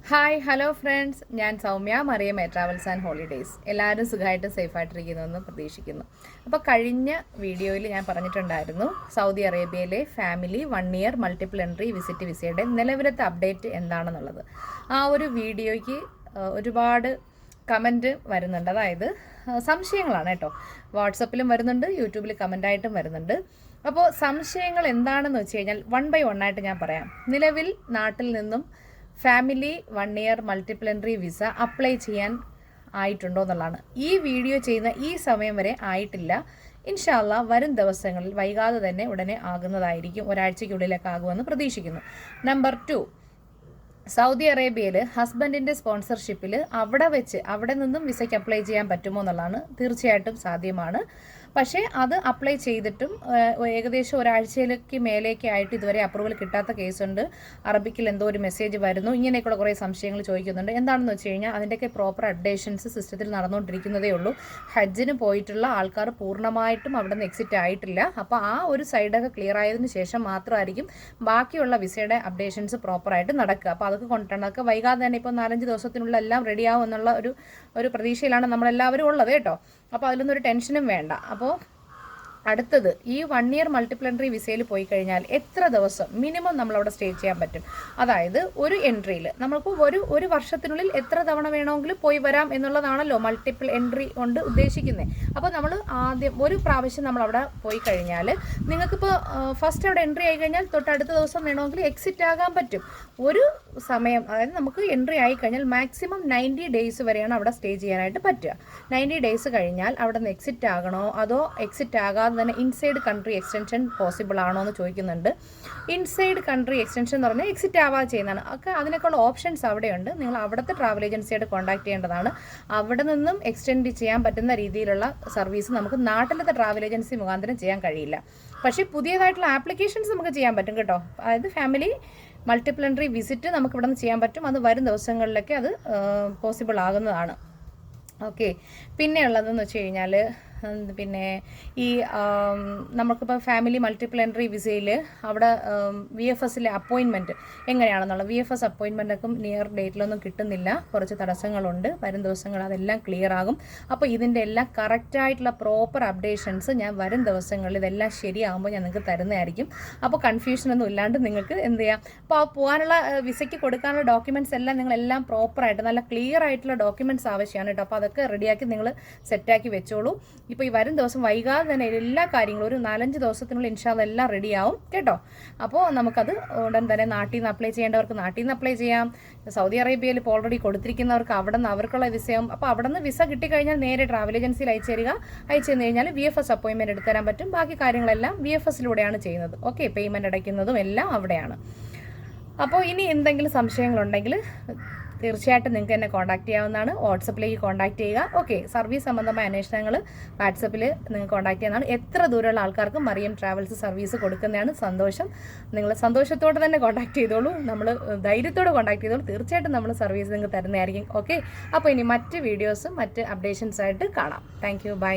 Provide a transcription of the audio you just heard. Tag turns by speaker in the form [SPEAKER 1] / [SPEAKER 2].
[SPEAKER 1] Hi hello friends, ഞാൻ Saumya Mariyam travels and holidays. എല്ലാവരും സുഖമായിട്ട് സേഫായിട്ടിരിക്കുന്നുവെന്ന് പ്രതീക്ഷിക്കുന്നു. അപ്പോൾ കഴിഞ്ഞ വീഡിയോയിൽ ഞാൻ പറഞ്ഞിട്ടുണ്ടായിരുന്നു സൗദി അറേബ്യയിലെ family 1 year multiple entry visit വിസയുടെ നിലവിലത്തെ അപ്ഡേറ്റ് എന്താണെന്നുള്ളത്. ആ ഒരു വീഡിയോയ്ക്ക് ഒരുപാട് കമൻറ്റ് വരുന്നുണ്ട്. അതായത് സംശയങ്ങളാണ് കേട്ടോ. വാട്സപ്പിലും വരുന്നുണ്ട്, യൂട്യൂബിൽ കമൻ്റായിട്ടും വരുന്നുണ്ട്. അപ്പോൾ സംശയങ്ങൾ എന്താണെന്ന് വെച്ച് കഴിഞ്ഞാൽ 1 by 1 ആയിട്ട് ഞാൻ പറയാം. നിലവിൽ നാട്ടിൽ നിന്നും family 1 year multiple entry visa apply ചെയ്യാൻ ആയിട്ടുണ്ടോ എന്നുള്ളതാണ്. ഈ വീഡിയോ ചെയ്യുന്ന ഈ സമയം വരെ ആയിട്ടില്ല. ഇൻഷാ അല്ലാഹ് വരും ദിവസങ്ങളിൽ വൈകാതെ തന്നെ ഉടനെ ആകുന്നതായിരിക്കും. ഒരാഴ്ചയ്ക്കുള്ളിലൊക്കെ ആകുമെന്ന് പ്രതീക്ഷിക്കുന്നു. നമ്പർ 2, സൗദി അറേബ്യയിൽ ഹസ്ബൻഡിൻ്റെ സ്പോൺസർഷിപ്പിൽ അവിടെ നിന്നും വിസയ്ക്ക് അപ്ലൈ ചെയ്യാൻ പറ്റുമോ എന്നുള്ളതാണ്. തീർച്ചയായിട്ടും സാധ്യമാണ്. പക്ഷേ അത് അപ്ലൈ ചെയ്തിട്ടും ഏകദേശം ഒരാഴ്ചയിലേക്ക് മേലേക്ക് ആയിട്ട് ഇതുവരെ അപ്രൂവൽ കിട്ടാത്ത കേസുണ്ട്. അറബിക്കിൽ എന്തോ ഒരു മെസ്സേജ് വരുന്നു, ഇങ്ങനെയൊക്കെയുള്ള കുറേ സംശയങ്ങൾ ചോദിക്കുന്നുണ്ട്. എന്താണെന്ന് വെച്ച് കഴിഞ്ഞാൽ അതിൻ്റെയൊക്കെ പ്രോപ്പർ അപ്ഡേഷൻസ് സിസ്റ്റത്തിൽ നടന്നുകൊണ്ടിരിക്കുന്നതേ ഉള്ളൂ. ഹജ്ജിന് പോയിട്ടുള്ള ആൾക്കാർ പൂർണ്ണമായിട്ടും അവിടെ നിന്ന് എക്സിറ്റ് ആയിട്ടില്ല. അപ്പോൾ ആ ഒരു സൈഡൊക്കെ ക്ലിയർ ആയതിനു ശേഷം മാത്രമായിരിക്കും ബാക്കിയുള്ള വിസയുടെ അപ്ഡേഷൻസ് പ്രോപ്പറായിട്ട് നടക്കുക. അപ്പോൾ അതൊക്കെ കൊണ്ടിട്ടാണ്. അതൊക്കെ വൈകാതെ തന്നെ ഇപ്പോൾ 4-5 ദിവസത്തിനുള്ള എല്ലാം റെഡിയാവും എന്നുള്ള ഒരു പ്രതീക്ഷയിലാണ് നമ്മളെല്ലാവരും ഉള്ളത് കേട്ടോ. അപ്പോൾ അതിലൊന്നും ഒരു ടെൻഷനും വേണ്ട. അപ്പോൾ അടുത്തത്, ഈ 1 ഇയർ മൾട്ടിപ്പിൾ എൻട്രി വിസയിൽ പോയി കഴിഞ്ഞാൽ എത്ര ദിവസം മിനിമം നമ്മളവിടെ സ്റ്റേ ചെയ്യാൻ പറ്റും? അതായത് ഒരു എൻട്രിയിൽ നമുക്ക് ഒരു വർഷത്തിനുള്ളിൽ എത്ര തവണ വേണമെങ്കിലും പോയി വരാം എന്നുള്ളതാണല്ലോ മൾട്ടിപ്പിൾ എൻട്രി കൊണ്ട് ഉദ്ദേശിക്കുന്നത്. അപ്പോൾ നമ്മൾ ആദ്യം ഒരു പ്രാവശ്യം നമ്മളവിടെ പോയി കഴിഞ്ഞാൽ നിങ്ങൾക്കിപ്പോൾ ഫസ്റ്റ് അവിടെ എൻട്രി ആയി കഴിഞ്ഞാൽ തൊട്ടടുത്ത ദിവസം വേണമെങ്കിൽ എക്സിറ്റ് ആകാൻ പറ്റും. ഒരു സമയം, അതായത് നമുക്ക് എൻട്രി ആയി കഴിഞ്ഞാൽ മാക്സിമം 90 ഡേയ്സ് വരെയാണ് അവിടെ സ്റ്റേ ചെയ്യാനായിട്ട് പറ്റുക. 90 ഡേയ്സ് കഴിഞ്ഞാൽ അവിടെ നിന്ന് എക്സിറ്റ് ആകണോ അതോ എക്സിറ്റ് ആകാതെ തന്നെ ഇൻസൈഡ് കൺട്രി എക്സ്റ്റൻഷൻ പോസിബിൾ ആണോ എന്ന് ചോദിക്കുന്നുണ്ട്. ഇൻസൈഡ് കൺട്രി എക്സ്റ്റൻഷൻ എന്ന് പറഞ്ഞാൽ എക്സിറ്റ് ആവാതെ ചെയ്യുന്നതാണ്. ഒക്കെ അതിനൊക്കെയുള്ള ഓപ്ഷൻസ് അവിടെയുണ്ട്. നിങ്ങൾ അവിടുത്തെ ട്രാവൽ ഏജൻസിയായിട്ട് കോൺടാക്ട് ചെയ്യേണ്ടതാണ്. അവിടെ നിന്നും എക്സ്റ്റെൻഡ് ചെയ്യാൻ പറ്റുന്ന രീതിയിലുള്ള സർവീസ് നമുക്ക് നാട്ടിലത്തെ ട്രാവൽ ഏജൻസി മുഖാന്തരം ചെയ്യാൻ കഴിയില്ല. പക്ഷേ പുതിയതായിട്ടുള്ള ആപ്ലിക്കേഷൻസ് നമുക്ക് ചെയ്യാൻ പറ്റും കേട്ടോ. അതായത് ഫാമിലി മൾട്ടിപ്പിൾ എൻട്രി വിസിറ്റ് നമുക്ക് ഇവിടെ നിന്ന് ചെയ്യാൻ പറ്റും. അത് വരും ദിവസങ്ങളിലൊക്കെ അത് പോസിബിൾ ആകുന്നതാണ്. ഓക്കെ, പിന്നെ ഉള്ളതെന്ന് വെച്ച് കഴിഞ്ഞാൽ പിന്നെ ഈ നമുക്കിപ്പോൾ ഫാമിലി മൾട്ടിപ്പിൾ എൻട്രി വിസയിൽ അവിടെ VFSലെ അപ്പോയിൻമെൻറ്റ് എങ്ങനെയാണെന്നുള്ള VFS അപ്പോയിൻമെൻറ്റൊക്കെ നിയർ ഡേറ്റിലൊന്നും കിട്ടുന്നില്ല. കുറച്ച് തടസ്സങ്ങളുണ്ട്. വരും ദിവസങ്ങൾ അതെല്ലാം ക്ലിയർ ആകും. അപ്പോൾ ഇതിൻ്റെ എല്ലാം കറക്റ്റായിട്ടുള്ള പ്രോപ്പർ അപ്ഡേഷൻസ് ഞാൻ വരും ദിവസങ്ങളിൽ ഇതെല്ലാം ശരിയാകുമ്പോൾ ഞാൻ നിങ്ങൾക്ക് തരുന്നതായിരിക്കും. അപ്പോൾ കൺഫ്യൂഷനൊന്നും ഇല്ലാണ്ട് നിങ്ങൾക്ക് എന്ത് ചെയ്യാം. അപ്പോൾ ആ പോകാനുള്ള വിസയ്ക്ക് കൊടുക്കാനുള്ള ഡോക്യുമെൻറ്റ്സ് എല്ലാം നിങ്ങളെല്ലാം പ്രോപ്പറായിട്ട് നല്ല ക്ലിയർ ആയിട്ടുള്ള ഡോക്യുമെൻറ്റ്സ് ആവശ്യമാണ് കേട്ടോ. അപ്പോൾ അതൊക്കെ റെഡിയാക്കി നിങ്ങൾ സെറ്റാക്കി വെച്ചോളൂ. ഇപ്പോൾ ഈ വരും ദിവസം വൈകാതെ തന്നെ എല്ലാ കാര്യങ്ങളും ഒരു 4-5 ദിവസത്തിനുള്ളിൽ ഇൻഷാ അല്ലാഹ് എല്ലാം റെഡിയാവും കേട്ടോ. അപ്പോൾ നമുക്കത് ഉടൻ തന്നെ നാട്ടിൽ നിന്ന് അപ്ലൈ ചെയ്യേണ്ടവർക്ക് നാട്ടിൽ നിന്ന് അപ്ലൈ ചെയ്യാം. സൗദി അറേബ്യയിൽ ഇപ്പോൾ ഓൾറെഡി കൊടുത്തിരിക്കുന്നവർക്ക് അവിടെ നിന്ന് അവർക്കുള്ള വിസയാവും. അപ്പോൾ അവിടെ നിന്ന് വിസ കിട്ടിക്കഴിഞ്ഞാൽ നേരെ ട്രാവൽ ഏജൻസിയിൽ അയച്ചു തന്നു കഴിഞ്ഞാൽ VFS അപ്പോയിൻമെൻറ്റ് എടുത്തു തരാൻ പറ്റും. ബാക്കി കാര്യങ്ങളെല്ലാം VFSലൂടെയാണ് ചെയ്യുന്നത്. ഓക്കെ, പേയ്മെൻറ്റ് അടയ്ക്കുന്നതും എല്ലാം അവിടെയാണ്. അപ്പോൾ ഇനി എന്തെങ്കിലും സംശയങ്ങളുണ്ടെങ്കിൽ തീർച്ചയായിട്ടും നിങ്ങൾക്ക് എന്നെ കോൺടാക്ട് ചെയ്യാവുന്നതാണ്. വാട്സപ്പിലേക്ക് കോൺടാക്ട് ചെയ്യുക. ഓക്കെ, സർവീസ് സംബന്ധമായ അന്വേഷണങ്ങൾ വാട്സപ്പിൽ നിങ്ങൾക്ക് കോൺടാക്ട് ചെയ്യുന്നതാണ്. എത്ര ദൂരമുള്ള ആൾക്കാർക്ക് മറിയം ട്രാവൽസ് സർവീസ് കൊടുക്കുന്നതാണ് സന്തോഷം. നിങ്ങൾ സന്തോഷത്തോടെ തന്നെ കോൺടാക്ട് ചെയ്തോളൂ. നമ്മൾ ധൈര്യത്തോടെ കോൺടാക്ട് ചെയ്തോളൂ. തീർച്ചയായിട്ടും നമ്മൾ സർവീസ് നിങ്ങൾക്ക് തരുന്നതായിരിക്കും. ഓക്കെ, അപ്പോൾ ഇനി മറ്റ് വീഡിയോസും മറ്റ് അപ്ഡേഷൻസായിട്ട് കാണാം. Thank you, by.